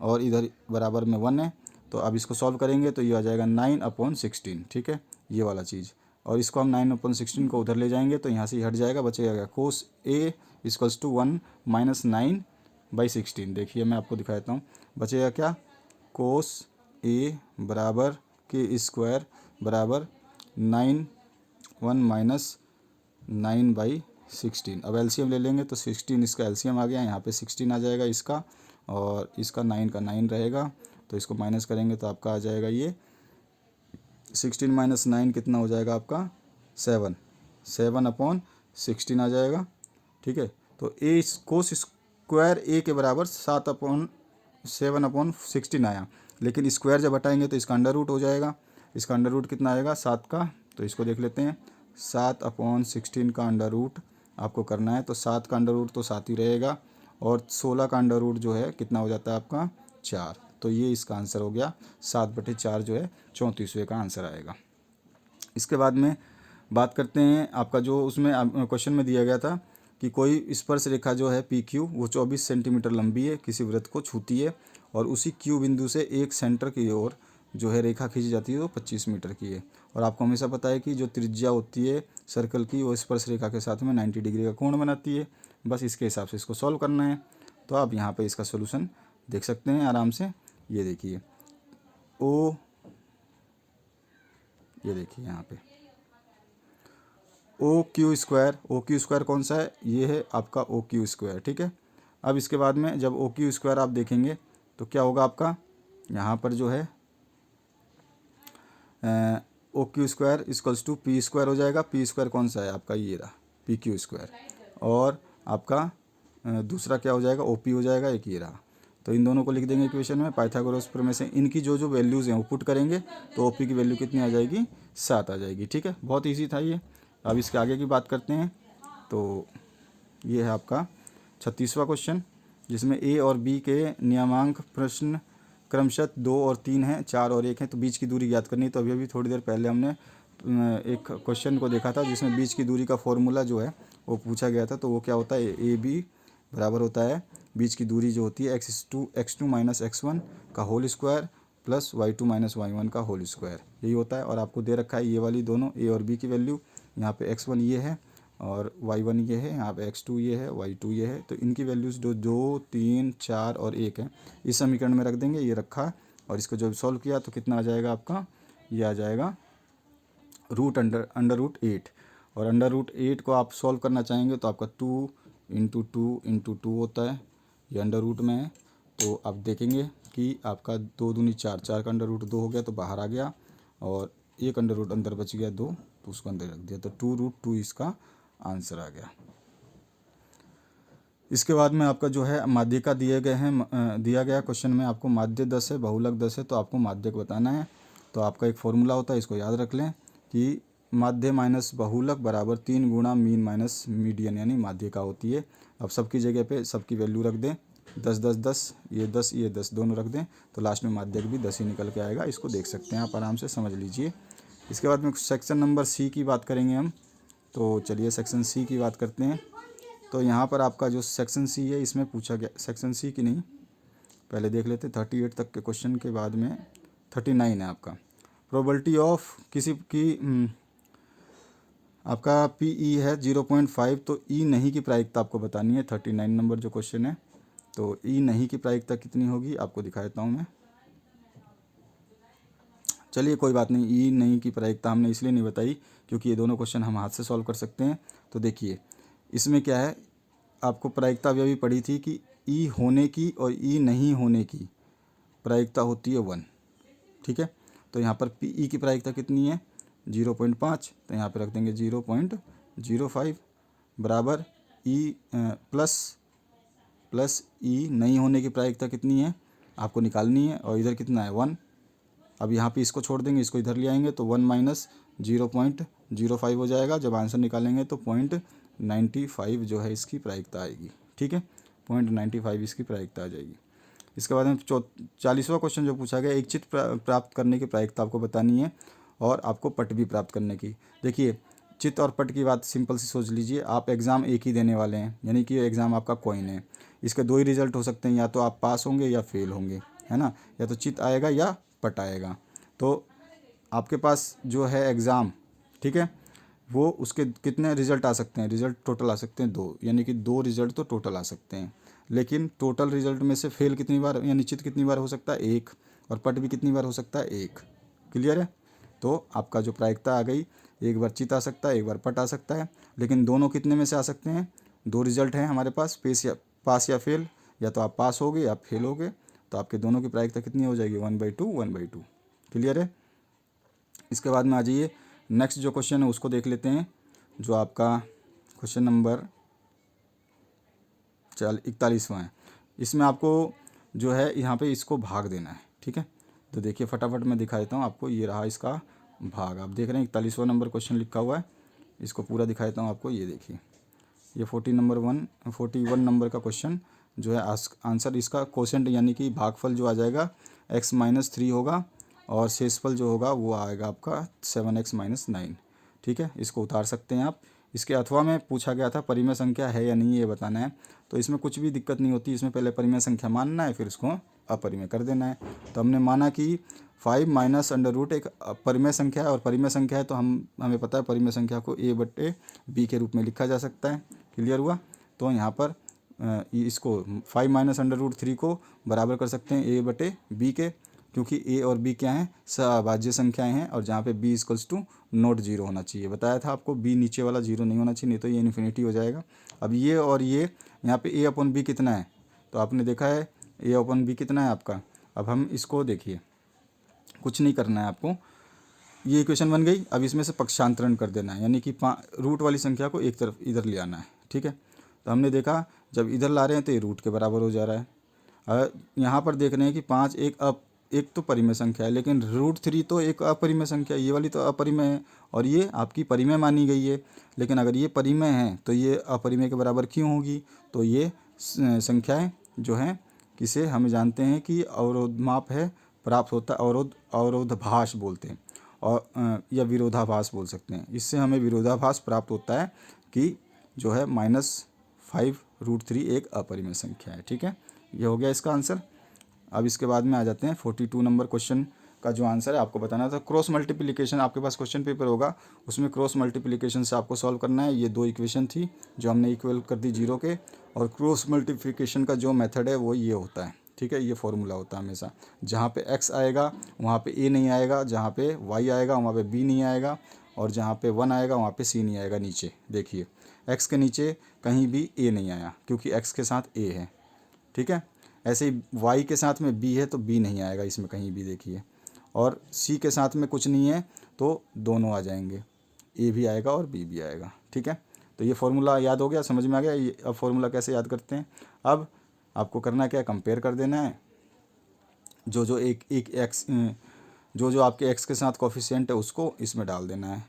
और इधर बराबर में 1 है। तो अब इसको सॉल्व करेंगे तो ये आ जाएगा 9/16, ठीक है, ये वाला चीज़। और इसको हम 9/16 को उधर ले जाएंगे तो यहाँ से हट जाएगा, बचेगा कोस A इक्वल्स टू 1 माइनस 9/16। देखिए मैं आपको दिखाता हूँ, बचेगा क्या, कोस A बराबर के स्क्वायर बराबर 1 माइनस 9/16। अब एलसीएम ले लेंगे तो 16 इसका एलसीएम आ गया, यहाँ पे 16 आ जाएगा इसका, और इसका 9 का 9 रहेगा। तो इसको माइनस करेंगे तो आपका आ जाएगा ये 16 माइनस 9 कितना हो जाएगा आपका, 7/16 आ जाएगा, ठीक है। तो ए कोस स्क्वायर A के बराबर 7/16 आया, लेकिन स्क्वायर जब हटाएंगे तो इसका अंडर रूट हो जाएगा। इसका अंडर रूट कितना आएगा, 7 का। तो इसको देख लेते हैं, 7/16 का अंडर रूट आपको करना है। तो 7 का अंडर रूट तो 7 ही रहेगा, और 16 का अंडर रूट जो है कितना हो जाता है आपका, 4। तो ये इसका आंसर हो गया, 7/4 जो है 34वें का आंसर आएगा। इसके बाद में बात करते हैं आपका जो उसमें क्वेश्चन में दिया गया था कि कोई स्पर्श रेखा जो है PQ वो 24 सेंटीमीटर लंबी है, किसी वृत्त को छूती है, और उसी Q बिंदु से एक सेंटर की ओर जो है रेखा खींची जाती है वो 25 मीटर की है। और आपको हमेशा पता है कि जो त्रिज्या होती है सर्कल की वो स्पर्श रेखा के साथ में 90 डिग्री का कोण बनाती है। बस इसके हिसाब से इसको सॉल्व करना है। तो आप यहाँ पे इसका सोल्यूशन देख सकते हैं आराम से। ये देखिए ये देखिए यहाँ पे OQ स्क्वायर कौन सा है, ये है आपका OQ स्क्वायर, ठीक है। अब इसके बाद में जब OQ स्क्वायर आप देखेंगे तो क्या होगा आपका, यहाँ पर जो है OQ square equals to P square हो जाएगा। P स्क्वायर कौन सा है आपका, ये रहा PQ स्क्वायर। और आपका दूसरा क्या हो जाएगा, OP हो जाएगा, एक ये रहा। तो इन दोनों को लिख देंगे इक्वेशन में, पाइथागोरस प्रमेय से इनकी जो जो वैल्यूज़ हैं वो पुट करेंगे तो OP की वैल्यू कितनी आ जाएगी, 7 आ जाएगी, ठीक है। बहुत ईजी था ये। अब इसके आगे की बात करते हैं। तो ये है आपका 36वां क्वेश्चन, जिसमें A और B के नियमांक प्रश्न क्रमशः 2 और 3 हैं, 4 और 1 है। तो बीच की दूरी ज्ञात करनी है। तो अभी थोड़ी देर पहले हमने एक क्वेश्चन को देखा था जिसमें बीच की दूरी का फॉर्मूला जो है वो पूछा गया था। तो वो क्या होता है, AB बराबर होता है बीच की दूरी जो होती है x2 माइनस x1 का whole square plus y2 minus y1 का होल स्क्वायर, यही होता है। और आपको दे रखा है ये वाली दोनों a और b की वैल्यू, यहाँ पे x1 ये है और y1 ये है, यहाँ पे x2 ये है, y2 ये है। तो इनकी वैल्यूज़ जो 2, 3, 4 और 1 है इस समीकरण में रख देंगे, ये रखा। और इसको जब सॉल्व किया तो कितना आ जाएगा आपका, ये आ जाएगा अंडर रूट 8। और अंडर रूट 8 को आप सॉल्व करना चाहेंगे तो आपका 2 इंटू 2 इंटू 2 होता है, ये अंडर रूट में है। तो आप देखेंगे कि आपका 2 दूनी 4, 4 का अंडर रूट 2 हो गया तो बाहर आ गया, और एक अंडर रूट अंदर बच गया 2, तो उसको अंदर रख दिया, तो 2√2 इसका आंसर आ गया। इसके बाद में आपका जो है माध्यिका दिए गए हैं, दिया गया क्वेश्चन में आपको माध्य 10 है, बहुलक 10 है, तो आपको माध्यक बताना है। तो आपका एक फॉर्मूला होता है, इसको याद रख लें कि माध्य माइनस बहुलक बराबर 3 गुणा मीन माइनस मीडियन, यानी माध्यिका होती है। अब सबकी जगह पे सबकी वैल्यू रख दें, 10 10 10, ये 10 दोनों रख दें, तो लास्ट में माध्यक भी 10 ही निकल के आएगा। इसको देख सकते हैं आप, आराम से समझ लीजिए। इसके बाद में सेक्शन नंबर सी की बात करेंगे हम, तो चलिए सेक्शन सी की बात करते हैं। तो यहाँ पर आपका जो सेक्शन सी है इसमें पूछा गया, सेक्शन सी की नहीं, पहले देख लेते 38 तक के क्वेश्चन के बाद में 39 है आपका। प्रोबेबिलिटी ऑफ किसी की आपका पी ई है 0.5, तो ई नहीं की प्रायिकता आपको बतानी है। 39 नंबर जो क्वेश्चन है, तो ई नहीं की प्रायिकता कितनी होगी आपको दिखा देता हूँ मैं। चलिए कोई बात नहीं, ई नहीं की प्रायिकता हमने इसलिए नहीं बताई क्योंकि ये दोनों क्वेश्चन हम हाथ से सॉल्व कर सकते हैं। तो देखिए इसमें क्या है, आपको प्रायिकता अभी पढ़ी थी कि ई होने की और ई नहीं होने की प्रायिकता होती है 1, ठीक है। तो यहाँ पर पी ई की प्रायिकता कितनी है 0.5, तो यहाँ पे रख देंगे 0.05 बराबर ई प्लस ई नहीं होने की प्रायिकता कितनी है आपको निकालनी है, और इधर कितना है 1। अब यहाँ पे इसको छोड़ देंगे, इसको इधर ले आएंगे तो 1 माइनस 0.05 हो जाएगा। जब आंसर निकालेंगे तो 0.95 जो है इसकी प्रायिकता आएगी, ठीक है, 0.95 इसकी प्रायिकता आ जाएगी। इसके बाद में 40वां क्वेश्चन जो पूछा गया, एक चित्र प्राप्त करने की प्रायिकता आपको बतानी है और आपको पट भी प्राप्त करने की। देखिए चित्त और पट की बात सिंपल सी सोच लीजिए, आप एग्ज़ाम एक ही देने वाले हैं, यानी कि एग्ज़ाम आपका कॉइन है। इसके दो ही रिजल्ट हो सकते हैं, या तो आप पास होंगे या फेल होंगे, है ना, या तो चित्त आएगा या पट आएगा। तो आपके पास जो है एग्ज़ाम, ठीक है, वो उसके कितने रिज़ल्ट आ सकते हैं, रिज़ल्ट टोटल आ सकते हैं 2, यानी कि 2 रिज़ल्ट तो टोटल आ सकते हैं। लेकिन टोटल रिज़ल्ट में से फेल कितनी बार या निश्चित कितनी बार हो सकता है 1, और पट भी कितनी बार हो सकता है 1। क्लियर है। तो आपका जो प्रायिकता आ गई, एक बार चित आ सकता है, एक बार पट आ सकता है, लेकिन दोनों कितने में से आ सकते हैं, 2 रिज़ल्ट हैं हमारे पास, पास या फेल, या तो आप पास होगे या फेल होगे। तो आपके दोनों की प्रायिकता कितनी हो जाएगी 1/2 1/2। क्लियर है। इसके बाद में आ जाइए नेक्स्ट जो क्वेश्चन है उसको देख लेते हैं, जो आपका क्वेश्चन नंबर 41वां है। इसमें आपको जो है यहाँ पे इसको भाग देना है, ठीक है। तो देखिए फटाफट मैं दिखा देता हूँ आपको, ये रहा इसका भाग, आप देख रहे हैं 41वां नंबर क्वेश्चन लिखा हुआ है, इसको पूरा दिखा देता हूँ आपको। ये देखिए ये 41 नंबर का क्वेश्चन जो है, आंसर इसका कोसेंट यानी कि भागफल जो आ जाएगा x-3 होगा, और शेषफल जो होगा वो आएगा आपका 7x-9, ठीक है। इसको उतार सकते हैं आप। इसके अथवा में पूछा गया था परिमेय संख्या है या नहीं ये बताना है, तो इसमें कुछ भी दिक्कत नहीं होती, इसमें पहले परिमेय संख्या मानना है, फिर इसको अपरिमेय कर देना है। तो हमने माना कि 5 माइनस अंडर रूट एक परिमेय संख्या है, और परिमेय संख्या है तो हमें पता है परिमेय संख्या को a/b के रूप में लिखा जा सकता है। क्लियर हुआ। तो यहाँ पर इसको 5 माइनस अंडर रूट 3 को बराबर कर सकते हैं a/b के, क्योंकि a और b क्या हैं, सभाज्य संख्याएं हैं, और जहाँ पे b = नॉट 0 होना चाहिए। बताया था आपको b नीचे वाला 0 नहीं होना चाहिए, नहीं तो ये इन्फिनिटी हो जाएगा। अब ये और ये यहाँ पे a/b कितना है, तो आपने देखा है a/b कितना है आपका। अब हम इसको देखिए, कुछ नहीं करना है आपको, ये इक्वेशन बन गई। अब इसमें से पक्षांतरण कर देना है, यानी कि रूट वाली संख्या को एक तरफ इधर ले आना है, ठीक है। तो हमने देखा जब इधर ला रहे हैं तो ये रूट के बराबर हो जा रहा है। यहाँ पर देख रहे हैं कि 5 एक तो परिमेय संख्या है, लेकिन √3 तो एक अपरिमेय संख्या है, ये वाली तो अपरिमेय है, और ये आपकी परिमेय मानी गई है। लेकिन अगर ये परिमेय है तो ये अपरिमेय के बराबर क्यों होगी, तो ये संख्याएं जो हैं किसे हम जानते हैं कि अवरोधमाप है प्राप्त होता है, अवरोधभास बोलते हैं, और या विरोधाभास बोल सकते हैं। इससे हमें विरोधाभास प्राप्त होता है कि जो है -5 √3 एक अपरिमेय संख्या है, ठीक है। ये हो गया इसका आंसर। अब इसके बाद में आ जाते हैं 42 नंबर क्वेश्चन का जो आंसर है आपको बताना था। क्रॉस मल्टीप्लिकेशन आपके पास क्वेश्चन पेपर होगा, उसमें क्रॉस मल्टीप्लिकेशन से आपको सॉल्व करना है। ये दो इक्वेशन थी जो हमने इक्वल कर दी 0 के, और क्रॉस मल्टीप्लिकेशन का जो मेथड है वो ये होता है, ठीक है। ये फॉर्मूला होता है हमेशा, जहाँ पे x आएगा वहाँ पे a नहीं आएगा, जहाँ पे y आएगा वहाँ पे b नहीं आएगा, और जहाँ पे 1 आएगा वहाँ पे c नहीं आएगा। नीचे देखिए x के नीचे कहीं भी a नहीं आया क्योंकि x के साथ a है, ठीक है। ऐसे ही y के साथ में b है तो b नहीं आएगा इसमें कहीं भी, देखिए। और c के साथ में कुछ नहीं है तो दोनों आ जाएंगे, a भी आएगा और b भी आएगा, ठीक है। तो ये फॉर्मूला याद हो गया, समझ में आ गया। ये अब फॉर्मूला कैसे याद करते हैं, अब आपको करना क्या है, कंपेयर कर देना है। जो जो एक एक एक्स जो आपके एक्स के साथ कोफिशिएंट है उसको इसमें डाल देना है।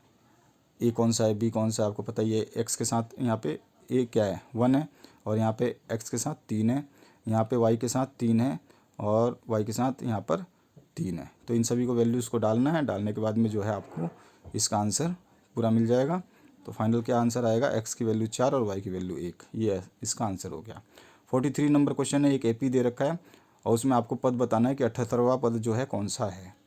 ए कौन सा है, बी कौन सा है, आपको पता ही है। एक्स के साथ यहाँ पे ए क्या है, 1 है, और यहाँ पे एक्स के साथ 3 है, यहाँ पे वाई के साथ 3 है, और वाई के साथ यहाँ पर 3 है। तो इन सभी को वैल्यूज़ को डालना है। डालने के बाद में जो है आपको इसका आंसर पूरा मिल जाएगा। तो फाइनल क्या आंसर आएगा, एक्स की वैल्यू 4 और वाई की वैल्यू 1, ये इसका आंसर हो गया। 43 नंबर क्वेश्चन है, एक एपी दे रखा है और उसमें आपको पद बताना है कि 78वां पद जो है कौन सा है।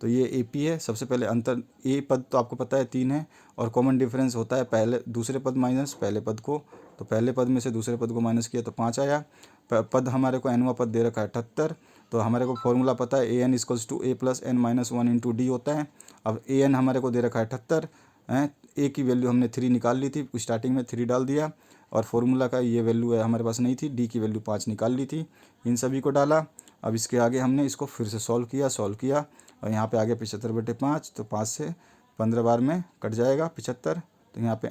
तो ये एपी है। सबसे पहले अंतर, ए पद तो आपको पता है 3 है, और कॉमन डिफरेंस होता है पहले दूसरे पद माइनस पहले पद को। तो पहले पद में से दूसरे पद को माइनस किया तो 5 आया। पद हमारे को एनवा पद दे रखा है 78। तो हमारे को फॉर्मूला पता है a n equals to a plus n minus 1 into d होता है। अब ए एन हमारे को दे रखा है 78 है, ए की वैल्यू हमने 3 निकाल ली थी, स्टार्टिंग में 3 डाल दिया, और फॉर्मूला का ये वैल्यू है हमारे पास नहीं थी, डी की वैल्यू 5 निकाल ली थी। इन सभी को डाला। अब इसके आगे हमने इसको फिर से सॉल्व किया, और यहाँ पे आगे 75/5, तो 5 से 15 बार में कट जाएगा 75। तो यहाँ पे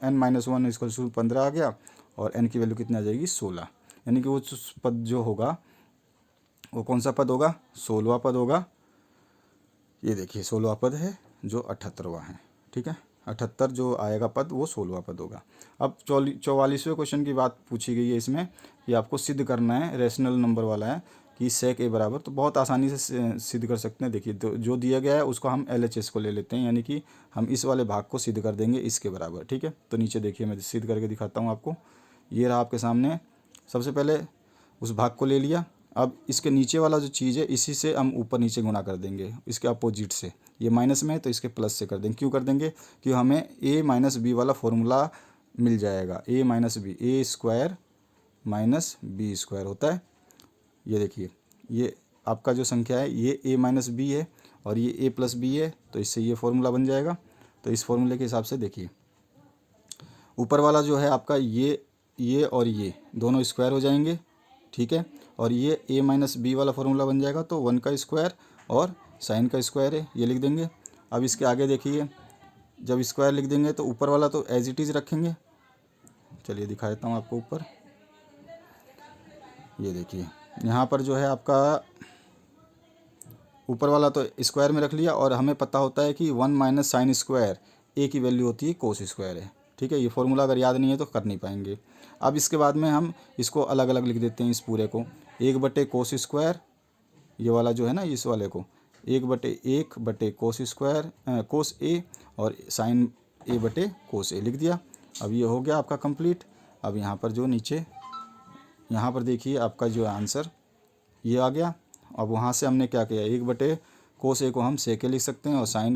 n माइनस 1 इक्वल्स टू 15 आ गया, और n की वैल्यू कितनी आ जाएगी, 16। यानी कि वो पद जो होगा वो कौन सा पद होगा, 16वां पद होगा। ये देखिए 16वां पद है जो 78वां है, ठीक है। 78 जो आएगा पद वो 16वां पद होगा। अब 44वें क्वेश्चन की बात पूछी गई है इसमें, कि आपको सिद्ध करना है, रेशनल नंबर वाला है, कि sec a बराबर। तो बहुत आसानी से सिद्ध कर सकते हैं। देखिए तो जो दिया गया है उसको हम LHS को ले लेते हैं, यानी कि हम इस वाले भाग को सिद्ध कर देंगे इसके बराबर, ठीक है। तो नीचे देखिए मैं सिद्ध करके दिखाता हूँ आपको। ये रहा आपके सामने। सबसे पहले उस भाग को ले लिया। अब इसके नीचे वाला जो चीज़ है इसी से हम ऊपर नीचे गुणा कर देंगे, इसके अपोजिट से। ये माइनस में है तो इसके प्लस से कर देंगे। क्यों कर देंगे, कि हमें a माइनस बी वाला फॉर्मूला मिल जाएगा। a minus B, A square minus B square होता है। ये देखिए ये आपका जो संख्या है ये a माइनस बी है, और ये a प्लस बी है, तो इससे ये फॉर्मूला बन जाएगा। तो इस फॉर्मूले के हिसाब से देखिए ऊपर वाला जो है आपका ये और ये दोनों स्क्वायर हो जाएंगे, ठीक है। और ये a माइनस बी वाला फॉर्मूला बन जाएगा, तो 1 का स्क्वायर और साइन का स्क्वायर है, ये लिख देंगे। अब इसके आगे देखिए जब स्क्वायर लिख देंगे तो ऊपर वाला तो एज इट इज़ रखेंगे। चलिए दिखा देता हूँ आपको ऊपर। ये देखिए यहाँ पर जो है आपका ऊपर वाला तो स्क्वायर में रख लिया, और हमें पता होता है कि 1 माइनस साइन स्क्वायर ए की वैल्यू होती है कोस स्क्वायर है, ठीक है। ये फॉर्मूला अगर याद नहीं है तो कर नहीं पाएंगे। अब इसके बाद में हम इसको अलग अलग लिख देते हैं, इस पूरे को 1/1 कोस स्क्वायर, ये वाला जो है ना इस वाले को 1/1 कोस स्क्वायर कोस ए, और साइन a/, कोस ए लिख दिया। अब ये हो गया आपका कंप्लीट। अब यहाँ पर जो नीचे यहाँ पर देखिए आपका जो आंसर ये आ गया। अब वहाँ से हमने क्या किया, 1/, कोस ए को हम सेके लिख सकते हैं, और साइन/,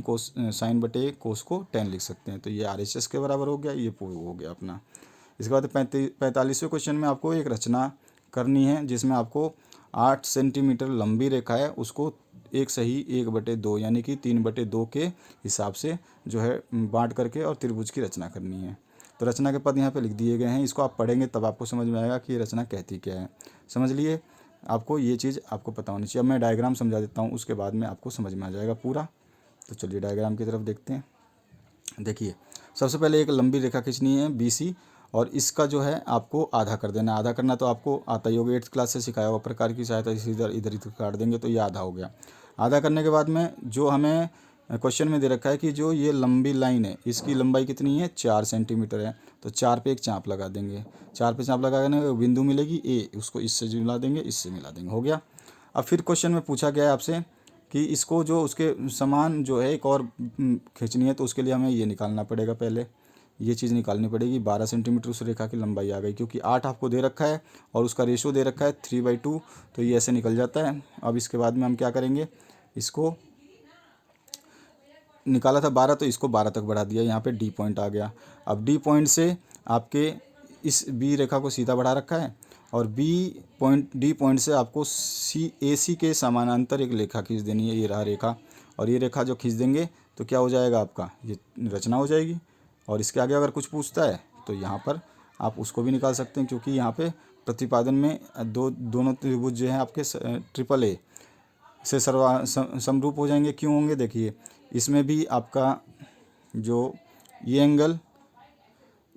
कोस को 10 लिख सकते हैं। तो ये RHS के बराबर हो गया, ये हो गया अपना। इसके बाद 45वें क्वेश्चन में आपको एक रचना करनी है, जिसमें आपको 8 सेंटीमीटर लंबी रेखा है उसको एक सही 1/2 यानी कि 3/2 के हिसाब से जो है बांट करके और त्रिभुज की रचना करनी है। तो रचना के पद यहाँ पे लिख दिए गए हैं, इसको आप पढ़ेंगे तब आपको समझ में आएगा कि ये रचना कहती क्या है। समझ लिए, आपको ये चीज़ आपको पता होनी चाहिए। अब मैं डायग्राम समझा देता हूँ, उसके बाद में आपको समझ में आ जाएगा पूरा। तो चलिए डायग्राम की तरफ देखते हैं। देखिए सबसे पहले एक लंबी रेखा खींचनी है BC, और इसका जो है आपको आधा कर देना है। आधा करना तो आपको आता ही होगा, 8th क्लास से सिखाया हुआ प्रकार की सहायता से इधर इधर काट देंगे तो ये आधा हो गया। आधा करने के बाद में जो हमें क्वेश्चन में दे रखा है कि जो ये लंबी लाइन है इसकी लंबाई कितनी है, 4 सेंटीमीटर है। तो 4 पे एक चाँप लगा देंगे। 4 पे चाँप लगाने के बिंदु मिलेगी A, उसको इससे मिला देंगे, इससे मिला देंगे, हो गया। अब फिर क्वेश्चन में पूछा गया है आपसे कि इसको जो उसके समान जो है एक और खींचनी है, तो उसके लिए हमें ये निकालना पड़ेगा पहले। ये चीज़ निकालनी पड़ेगी। 12 सेंटीमीटर उस रेखा की लंबाई आ गई, क्योंकि 8 आपको दे रखा है और उसका रेशो दे रखा है 3/2, तो ये ऐसे निकल जाता है। अब इसके बाद में हम क्या करेंगे, इसको निकाला था 12, तो इसको 12 तक बढ़ा दिया, यहाँ पे डी पॉइंट आ गया। अब डी पॉइंट से आपके इस बी रेखा को सीधा बढ़ा रखा है और डी पॉइंट से आपको AC के समानांतर एक रेखा खींच देनी है, ये रहा रेखा। और ये रेखा जो खींच देंगे तो क्या हो जाएगा, आपका ये रचना हो जाएगी। और इसके आगे अगर कुछ पूछता है तो यहाँ पर आप उसको भी निकाल सकते हैं, क्योंकि यहाँ पे प्रतिपादन में दोनों त्रिभुज जो हैं आपके AAA से समरूप हो जाएंगे। क्यों होंगे, देखिए इसमें भी आपका जो ये एंगल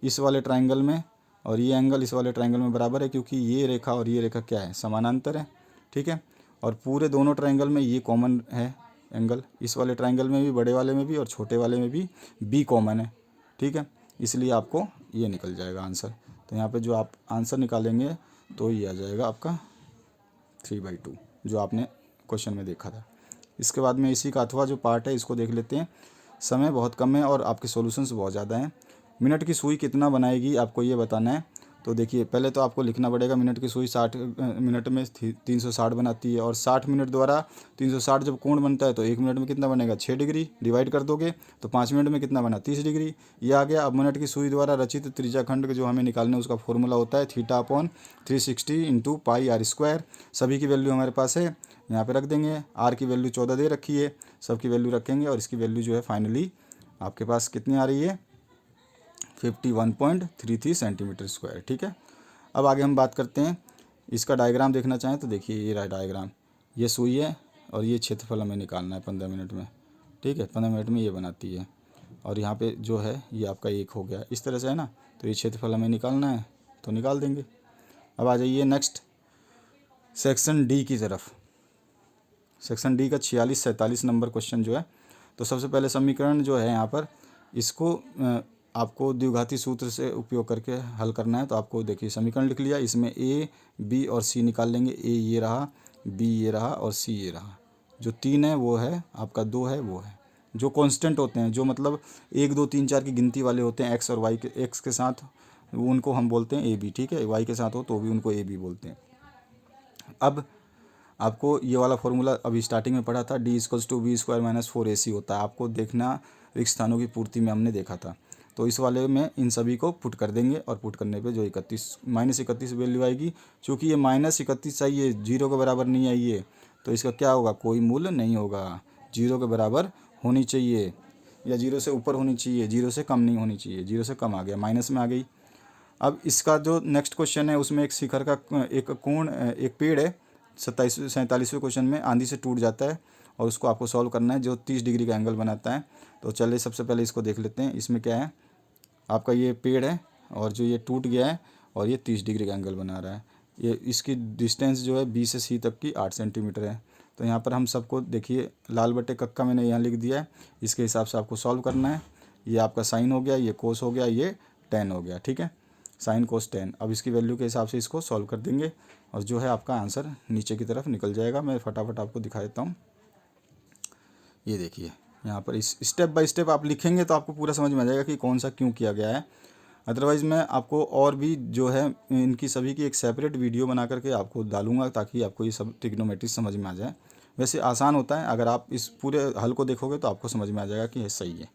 इस वाले ट्रायंगल में और ये एंगल इस वाले ट्रायंगल में बराबर है, क्योंकि ये रेखा और ये रेखा क्या है, समानांतर है। ठीक है, और पूरे दोनों ट्रायंगल में ये कॉमन है एंगल, इस वाले ट्रायंगल में भी, बड़े वाले में भी और छोटे वाले में भी बी कॉमन है। ठीक है, इसलिए आपको ये निकल जाएगा आंसर। तो यहाँ पे जो आप आंसर निकालेंगे तो ये आ जाएगा आपका 3/2, जो आपने क्वेश्चन में देखा था। इसके बाद में इसी का अथवा जो पार्ट है इसको देख लेते हैं। समय बहुत कम है और आपके सॉल्यूशंस बहुत ज़्यादा हैं। मिनट की सुई कितना बनाएगी आपको ये बताना है। तो देखिए पहले तो आपको लिखना पड़ेगा, मिनट की सुई 60 मिनट में 360 बनाती है, और 60 मिनट द्वारा 360 जब कोण बनता है तो 1 मिनट में कितना बनेगा, 6 डिग्री। डिवाइड कर दोगे तो 5 मिनट में कितना बना, 30 डिग्री। ये आ गया। अब मिनट की सुई द्वारा रचित त्रिज्याखंड जो हमें निकालना है उसका फॉर्मूला होता है θ/360 × πr²। सभी की वैल्यू हमारे पास है, यहाँ पे रख देंगे। आर की वैल्यू 14 दे रखी है, सबकी वैल्यू रखेंगे और इसकी वैल्यू जो है फाइनली आपके पास कितनी आ रही है, 51.33 सेंटीमीटर स्क्वायर। ठीक है, अब आगे हम बात करते हैं। इसका डायग्राम देखना चाहें तो देखिए ये रहा डायग्राम, ये सुई है और ये क्षेत्रफल हमें निकालना है 15 मिनट में। ठीक है, 15 मिनट में ये बनाती है और यहाँ पे जो है ये आपका 1 हो गया, इस तरह से है ना। तो ये क्षेत्रफल हमें निकालना है तो निकाल देंगे। अब आ जाइए नेक्स्ट सेक्शन डी की तरफ। सेक्शन डी का 46-47 नंबर क्वेश्चन जो है, तो सबसे पहले समीकरण जो है यहाँ पर इसको आपको द्विघाती सूत्र से उपयोग करके हल करना है। तो आपको देखिए समीकरण लिख लिया, इसमें A, B और C निकाल लेंगे। A ये रहा, B ये रहा और C ये रहा। जो 3 है वो है आपका, 2 है वो है। जो कांस्टेंट होते हैं, जो मतलब 1 2 3 4 की गिनती वाले होते हैं, x और y के, x के साथ उनको हम बोलते हैं AB। ठीक है, y के साथ हो तो भी उनको AB बोलते हैं। अब आपको ये वाला फॉर्मूला अभी स्टार्टिंग में पढ़ा था, D=B² - 4AC होता है। आपको देखना रिक्त स्थानों की पूर्ति में हमने देखा था। तो इस वाले में इन सभी को पुट कर देंगे और पुट करने पे जो -31 वैल्यू आएगी। चूँकि ये -31 चाहिए, 0 के बराबर नहीं आई है, तो इसका क्या होगा, कोई मूल्य नहीं होगा। 0 के बराबर होनी चाहिए या 0 से ऊपर होनी चाहिए, 0 से कम नहीं होनी चाहिए। 0 से कम आ गया, माइनस में आ गई। अब इसका जो नेक्स्ट क्वेश्चन है उसमें एक शिखर का एक एक पेड़ है, 47वें क्वेश्चन में आंधी से टूट जाता है और उसको आपको सॉल्व करना है, जो 30 डिग्री का एंगल बनाता है। तो चलिए सबसे पहले इसको देख लेते हैं। इसमें क्या है, आपका ये पेड़ है और जो ये टूट गया है और ये 30 डिग्री का एंगल बना रहा है। ये इसकी डिस्टेंस जो है B से C तक की 8 सेंटीमीटर है। तो यहाँ पर हम सबको देखिए लाल बटे कक्का मैंने यहाँ लिख दिया है, इसके हिसाब से आपको सॉल्व करना है। ये आपका साइन हो गया, ये कोस हो गया, ये टेन हो गया। ठीक है, साइन कोस टेन। अब इसकी वैल्यू के हिसाब से इसको सॉल्व कर देंगे और जो है आपका आंसर नीचे की तरफ निकल जाएगा। मैं फटाफट आपको दिखा देता हूँ। ये देखिए यहाँ पर इस स्टेप बाय स्टेप आप लिखेंगे तो आपको पूरा समझ में आ जाएगा कि कौन सा क्यों किया गया है। अदरवाइज़ मैं आपको और भी जो है इनकी सभी की एक सेपरेट वीडियो बना करके आपको डालूंगा, ताकि आपको ये सब ट्रिग्नोमेट्री समझ में आ जाए। वैसे आसान होता है, अगर आप इस पूरे हल को देखोगे तो आपको समझ में आ जाएगा कि ये सही है।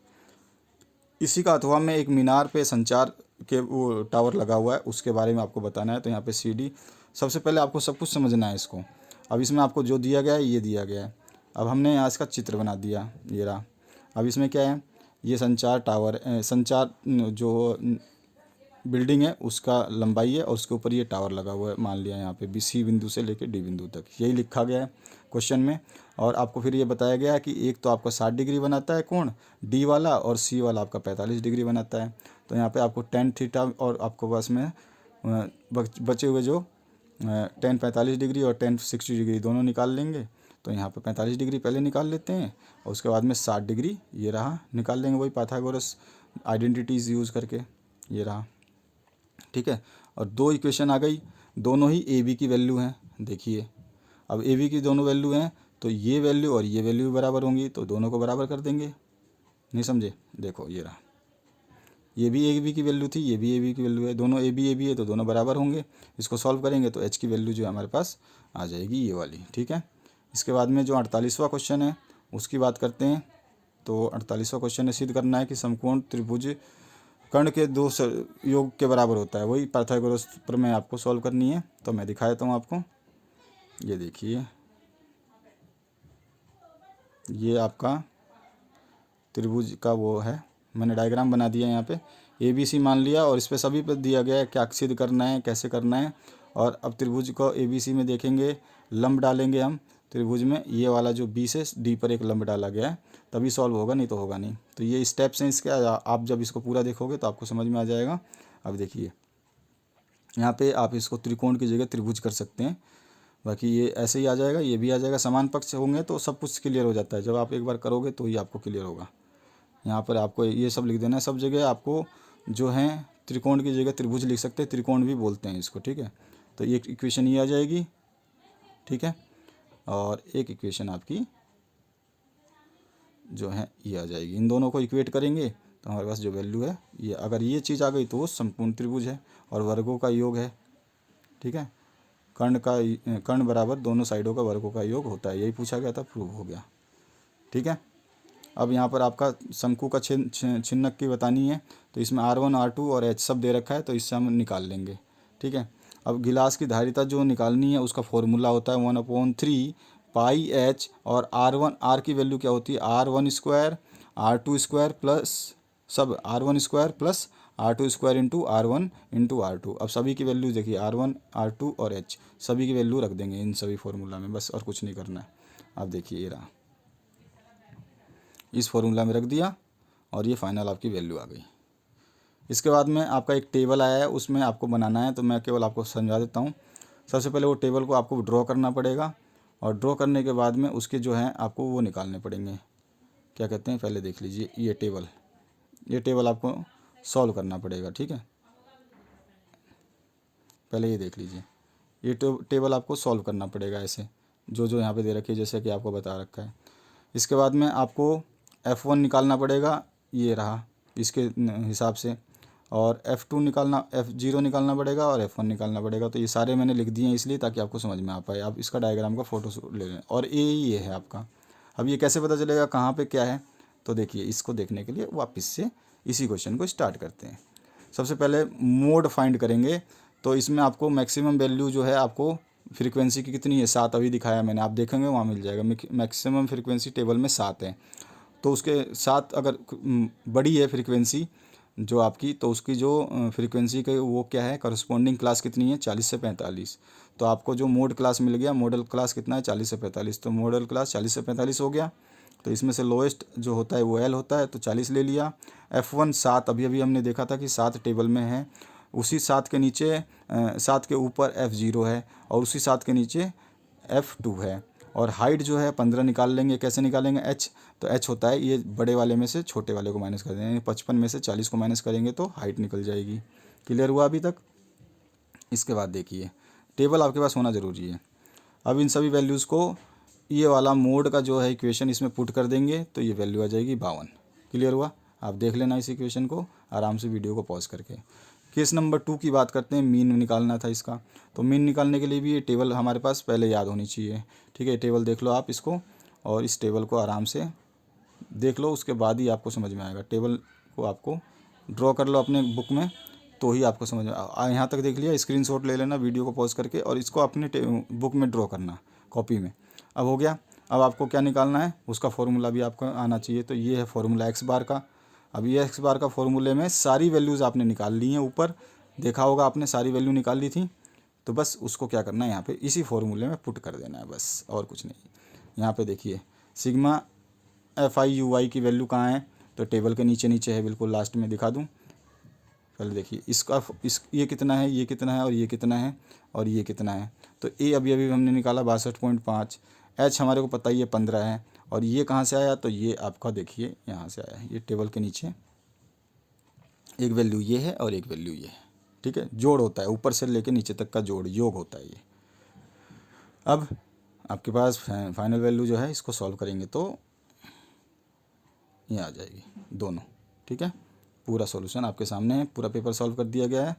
इसी का अथवा में एक मीनार पे संचार के वो टावर लगा हुआ है, उसके बारे में आपको बताना है। तो यहाँ पे CD, सबसे पहले आपको सब कुछ समझना है इसको। अब इसमें आपको जो दिया गया है ये दिया गया है। अब हमने यहाँ इसका चित्र बना दिया, ये रहा। अब इसमें क्या है, ये संचार टावर, संचार जो बिल्डिंग है उसका लंबाई है और उसके ऊपर ये टावर लगा हुआ है, मान लिया यहाँ पे C बिंदु से लेकर D बिंदु तक, यही लिखा गया है क्वेश्चन में। और आपको फिर ये बताया गया है कि एक तो आपका 60 डिग्री बनाता है कोण D वाला, और C वाला आपका 45 डिग्री बनाता है। तो यहाँ पे आपको tan थीटा और आपको पास में बचे हुए जो tan 45 डिग्री और tan 60 डिग्री दोनों निकाल लेंगे। तो यहाँ पे 45 डिग्री पहले निकाल लेते हैं और उसके बाद में 60 डिग्री ये रहा निकाल लेंगे, वही पाइथागोरस आइडेंटिटीज़ यूज़ करके, ये रहा। ठीक है, और 2 इक्वेशन आ गई, दोनों ही AB की वैल्यू हैं। देखिए अब AB की दोनों वैल्यू हैं तो ये वैल्यू और ये वैल्यू बराबर होंगी, तो दोनों को बराबर कर देंगे। नहीं समझे, देखो ये रहा। ये भी ए बी की वैल्यू थी, ये भी ए बी की वैल्यू है, दोनों ए बी है तो दोनों बराबर होंगे। इसको सॉल्व करेंगे तो एच की वैल्यू जो है हमारे पास आ जाएगी ये वाली, ठीक है। इसके बाद में जो 48वां क्वेश्चन है उसकी बात करते हैं। तो 48वां क्वेश्चन है, सिद्ध करना है कि समकोण त्रिभुज कर्ण के दो योग के बराबर होता है। वही पाइथागोरस प्रमेय आपको सॉल्व करनी है, तो मैं दिखा देता हूँ आपको। ये देखिए, ये आपका त्रिभुज का वो है, मैंने डायग्राम बना दिया यहाँ पे, ए बी सी मान लिया और इस पे सभी पे दिया गया है क्या सिद्ध करना है, कैसे करना है। और अब त्रिभुज को ए बी सी में देखेंगे, लंब डालेंगे हम त्रिभुज में, ये वाला जो बी से डी पर एक लंब डाला गया है, तभी सॉल्व होगा, नहीं तो होगा नहीं। तो ये स्टेप्स हैं इसके, आप जब इसको पूरा देखोगे तो आपको समझ में आ जाएगा। अब देखिए यहाँ पे आप इसको त्रिकोण की जगह त्रिभुज कर सकते हैं, बाकी ये ऐसे ही आ जाएगा, ये भी आ जाएगा। समान पक्ष होंगे तो सब कुछ क्लियर हो जाता है, जब आप एक बार करोगे तो ही आपको क्लियर होगा। यहाँ पर आपको ये सब लिख देना है, सब जगह आपको जो है त्रिकोण की जगह त्रिभुज लिख सकते हैं, त्रिकोण भी बोलते हैं इसको, ठीक है। तो ये इक्वेशन ये आ जाएगी, ठीक है। और एक इक्वेशन आपकी जो है ये आ जाएगी। इन दोनों को इक्वेट करेंगे तो हमारे पास जो वैल्यू है ये, अगर ये चीज़ आ गई तो वो संपूर्ण त्रिभुज है और वर्गों का योग है, ठीक है। कर्ण बराबर दोनों साइडों का वर्गों का योग होता है, यही पूछा गया था, प्रूव हो गया, ठीक है। अब यहाँ पर आपका शंकु का छिन्नक की बतानी है, तो इसमें R1 R2 और H सब दे रखा है, तो इससे हम निकाल लेंगे, ठीक है। अब गिलास की धारिता जो निकालनी है उसका फॉर्मूला होता है 1/3 पाई H, और R की वैल्यू क्या होती है, R1 square R2 square plus सब R1 square plus R2 square into R1 अब सभी की वैल्यू देखिए, R1 R2 और H सभी की वैल्यू रख देंगे इन सभी फॉर्मूला में, बस और कुछ नहीं करना है। अब देखिए ये रहा, इस फॉर्मूला में रख दिया और ये फाइनल आपकी वैल्यू आ गई। इसके बाद में आपका एक टेबल आया है, उसमें आपको बनाना है, तो मैं केवल आपको समझा देता हूँ। सबसे पहले वो टेबल को आपको ड्रॉ करना पड़ेगा, और ड्रॉ करने के बाद में उसके जो हैं आपको वो निकालने पड़ेंगे, क्या कहते हैं, पहले देख लीजिए ये टेबल आपको सॉल्व करना पड़ेगा, ठीक है। पहले ये देख लीजिए, ये टेबल आपको सॉल्व करना पड़ेगा ऐसे, जो जो यहाँ पे दे रखी है, जैसे कि आपको बता रखा है। इसके बाद में आपको F1 निकालना पड़ेगा, ये रहा इसके हिसाब से, और F2 निकालना, F0 निकालना पड़ेगा और F1 निकालना पड़ेगा। तो ये सारे मैंने लिख दिए हैं इसलिए ताकि आपको समझ में आ पाए। आप इसका डायग्राम का फ़ोटो ले लें, और ये है आपका। अब ये कैसे पता चलेगा कहाँ पे क्या है, तो देखिए इसको देखने के लिए वापस से इसी क्वेश्चन को स्टार्ट करते हैं। सबसे पहले मोड फाइंड करेंगे, तो इसमें आपको मैक्सिमम वैल्यू जो है आपको फ्रीक्वेंसी की कितनी है, 7 अभी दिखाया मैंने, आप देखेंगे वहाँ मिल जाएगा। मैक्सिमम फ्रीक्वेंसी टेबल में 7 है, तो उसके साथ अगर बड़ी है फ्रीक्वेंसी जो आपकी, तो उसकी जो फ्रीक्वेंसी के वो क्या है, करस्पॉन्डिंग क्लास कितनी है, 40 से 45। तो आपको जो मोड क्लास मिल गया, मॉडल क्लास कितना है, 40 से 45, तो मॉडल क्लास 40 से 45 हो गया। तो इसमें से लोएस्ट जो होता है वो L होता है, तो 40 ले लिया। F1 7, अभी हमने देखा था कि 7 टेबल में है, उसी 7 के नीचे 7 के ऊपर F0 है, और उसी 7 के नीचे F2 है। और हाइट जो है 15 निकाल लेंगे, कैसे निकालेंगे, H, तो H होता है ये बड़े वाले में से छोटे वाले को माइनस कर देंगे, 55 में से 40 को माइनस करेंगे तो हाइट निकल जाएगी। क्लियर हुआ अभी तक। इसके बाद देखिए टेबल आपके पास होना ज़रूरी है। अब इन सभी वैल्यूज़ को ये वाला मोड का जो है इक्वेशन इसमें पुट कर देंगे, तो ये वैल्यू आ जाएगी 52। क्लियर हुआ। आप देख लेना इस इक्वेशन को आराम से वीडियो को पॉज करके। केस नंबर 2 की बात करते हैं, मीन निकालना था इसका। तो मीन निकालने के लिए भी ये टेबल हमारे पास पहले याद होनी चाहिए, ठीक है। टेबल देख लो आप इसको, और इस टेबल को आराम से देख लो, उसके बाद ही आपको समझ में आएगा। टेबल को आपको ड्रॉ कर लो अपने बुक में, तो ही आपको समझ में यहाँ तक देख लिया, स्क्रीनशॉट ले लेना वीडियो को पॉज करके, और इसको अपने बुक में ड्रॉ करना, कॉपी में। अब हो गया। अब आपको क्या निकालना है, उसका फॉर्मूला भी आपको आना चाहिए। तो ये है फॉर्मूला एक्स बार का। अब ये एक्स बार का फॉर्मूले में सारी वैल्यूज़ आपने निकाल ली हैं, ऊपर देखा होगा आपने सारी वैल्यू निकाल ली थी। तो बस उसको क्या करना है, यहाँ पे इसी फॉर्मूले में पुट कर देना है, बस और कुछ नहीं। यहाँ पे देखिए सिग्मा FI/UI की वैल्यू कहाँ है, तो टेबल के नीचे नीचे है, बिल्कुल लास्ट में दिखा दूँ। पहले देखिए ये कितना है, ये कितना है, और ये कितना है, और ये कितना है। तो ए अभी अभी हमने निकाला 62.5, H हमारे को पता ही है 15 है, और ये कहाँ से आया, तो ये आपका देखिए यहाँ से आया है, ये टेबल के नीचे एक वैल्यू ये है और एक वैल्यू ये है, ठीक है। जोड़ होता है, ऊपर से लेके नीचे तक का जोड़, योग होता है ये। अब आपके पास फाइनल वैल्यू जो है, इसको सॉल्व करेंगे तो ये आ जाएगी दोनों, ठीक है। पूरा सॉल्यूशन आपके सामने है, पूरा पेपर सॉल्व कर दिया गया है।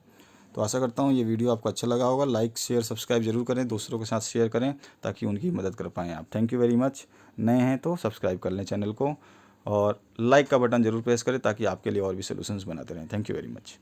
तो आशा करता हूँ ये वीडियो आपको अच्छा लगा होगा। लाइक शेयर सब्सक्राइब जरूर करें, दूसरों के साथ शेयर करें ताकि उनकी मदद कर पाएँ आप। Thank you very much. नए हैं तो सब्सक्राइब कर लें चैनल को और लाइक का बटन ज़रूर प्रेस करें ताकि आपके लिए और भी सोल्यूशंस बनाते रहें। Thank you very much.